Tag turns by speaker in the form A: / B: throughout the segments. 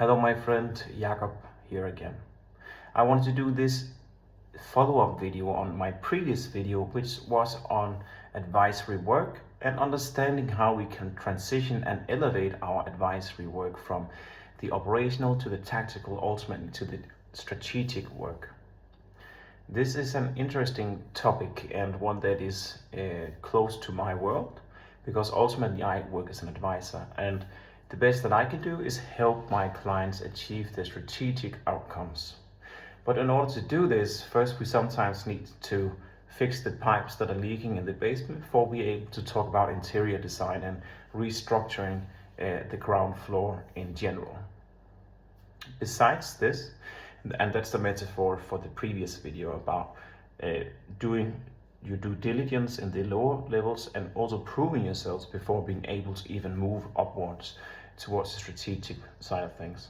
A: Hello my friend, Jakob here again. I wanted to do this follow-up video on my previous video, which was on advisory work and understanding how we can transition and elevate our advisory work from the operational to the tactical, ultimately to the strategic work. This is an interesting topic and one that is close to my world, because ultimately I work as an advisor, and the best that I can do is help my clients achieve their strategic outcomes. But in order to do this, first we sometimes need to fix the pipes that are leaking in the basement before we're able to talk about interior design and restructuring the ground floor in general. Besides this, and that's the metaphor for the previous video about doing your due diligence in the lower levels and also proving yourselves before being able to even move upwards towards the strategic side of things.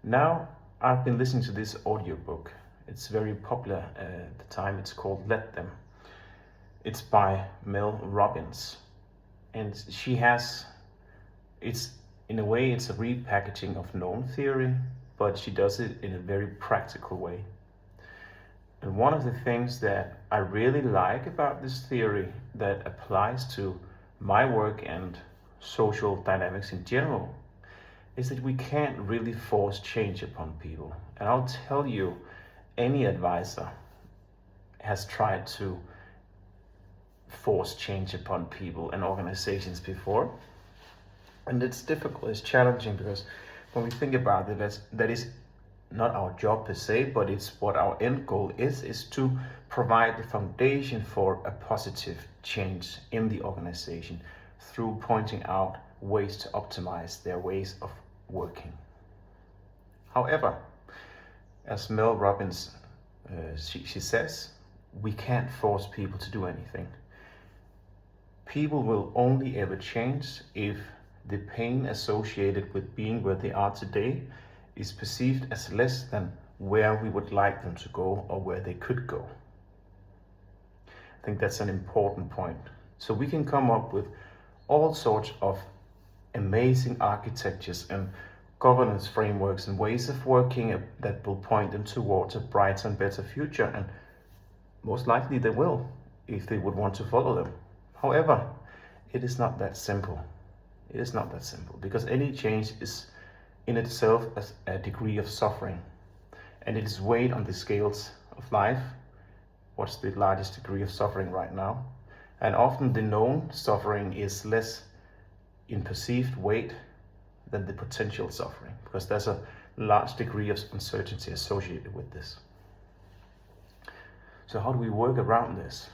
A: Now, I've been listening to this audiobook. It's very popular at the time. It's called Let Them. It's by Mel Robbins. And she has, in a way, it's a repackaging of known theory, but she does it in a very practical way. And one of the things that I really like about this theory that applies to my work and social dynamics in general is that we can't really force change upon people. And I'll tell you, any advisor has tried to force change upon people and organizations before. And it's difficult, it's challenging, because when we think about it, that is not our job per se, but it's what our end goal is to provide the foundation for a positive change in the organization through pointing out ways to optimize their ways of working. However, as Mel Robbins, she says, we can't force people to do anything. People will only ever change if the pain associated with being where they are today is perceived as less than where we would like them to go or where they could go. I think that's an important point. So we can come up with all sorts of amazing architectures and governance frameworks and ways of working that will point them towards a brighter and better future, and most likely they will if they would want to follow them. However, it is not that simple. It is not that simple, because any change is in itself as a degree of suffering, and it is weighed on the scales of life. What's the largest degree of suffering right now? And often the known suffering is less in perceived weight than the potential suffering, because there's a large degree of uncertainty associated with this. So how do we work around this?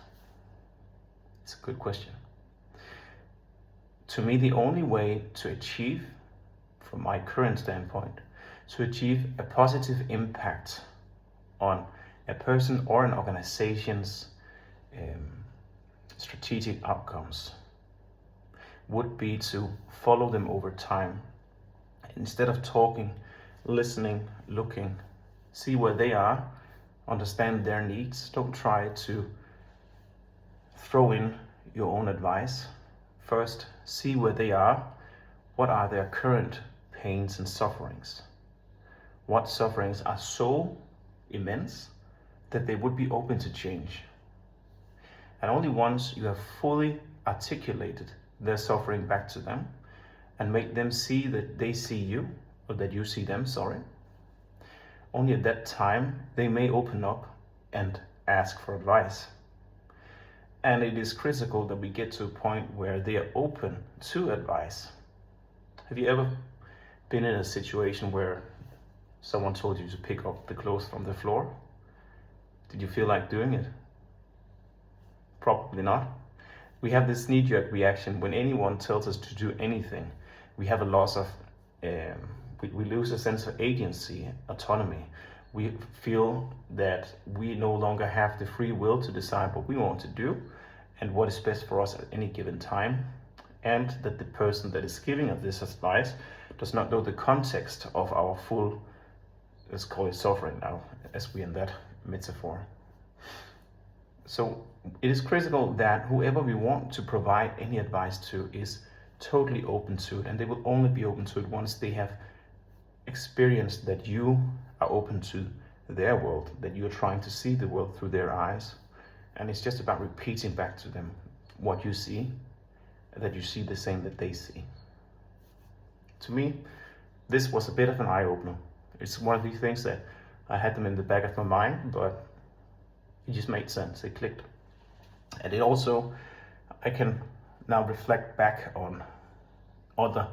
A: It's a good question. To me, the only way to achieve, from my current standpoint, to achieve a positive impact on a person or an organization's strategic outcomes would be to follow them over time. Instead of talking, listening, looking, see where they are, understand their needs. Don't try to throw in your own advice. First, see where they are. What are their current pains and sufferings? What sufferings are so immense that they would be open to change? And only once you have fully articulated their suffering back to them and make them see that they see you, or that you see them, only at that time they may open up and ask for advice. And it is critical that we get to a point where they are open to advice. Have you ever been in a situation where someone told you to pick up the clothes from the floor? Did you feel like doing it? Probably not. We have this knee-jerk reaction when anyone tells us to do anything. We have a loss of, we lose a sense of agency, autonomy. We feel that we no longer have the free will to decide what we want to do and what is best for us at any given time, and that the person that is giving us this advice does not know the context of our full, let's call it suffering now, as we in that metaphor. So it is critical that whoever we want to provide any advice to is totally open to it, and they will only be open to it once they have experienced that you are open to their world, that you're trying to see the world through their eyes. And it's just about repeating back to them what you see, that you see the same that they see. To me, this was a bit of an eye-opener. It's one of these things that I had them in the back of my mind, but it just made sense, it clicked. And it also, I can now reflect back on other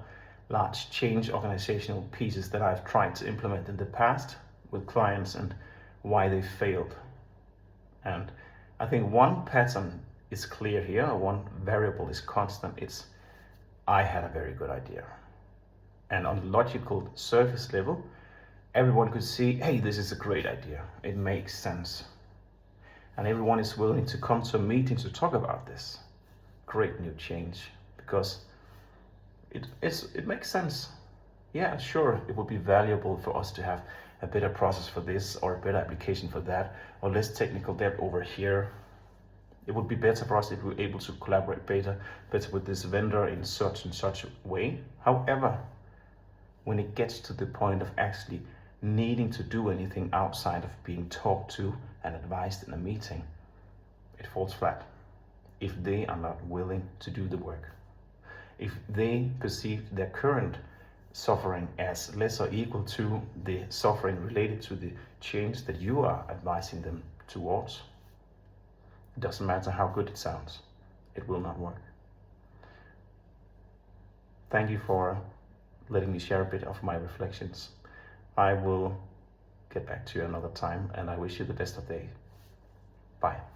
A: large change organizational pieces that I've tried to implement in the past with clients and why they failed. And I think one pattern is clear here, one variable is constant. It's, I had a very good idea. And on the logical surface level, everyone could see, hey, this is a great idea. It makes sense. And everyone is willing to come to a meeting to talk about this great new change because it makes sense. Yeah, sure, it would be valuable for us to have a better process for this or a better application for that or less technical debt over here. It would be better for us if we were able to collaborate better with this vendor in such and such a way. However, when it gets to the point of actually needing to do anything outside of being talked to and advised in a meeting, it falls flat if they are not willing to do the work. If they perceive their current suffering as less or equal to the suffering related to the change that you are advising them towards, it doesn't matter how good it sounds, it will not work. Thank you for letting me share a bit of my reflections. I will get back to you another time, and I wish you the best of day. Bye.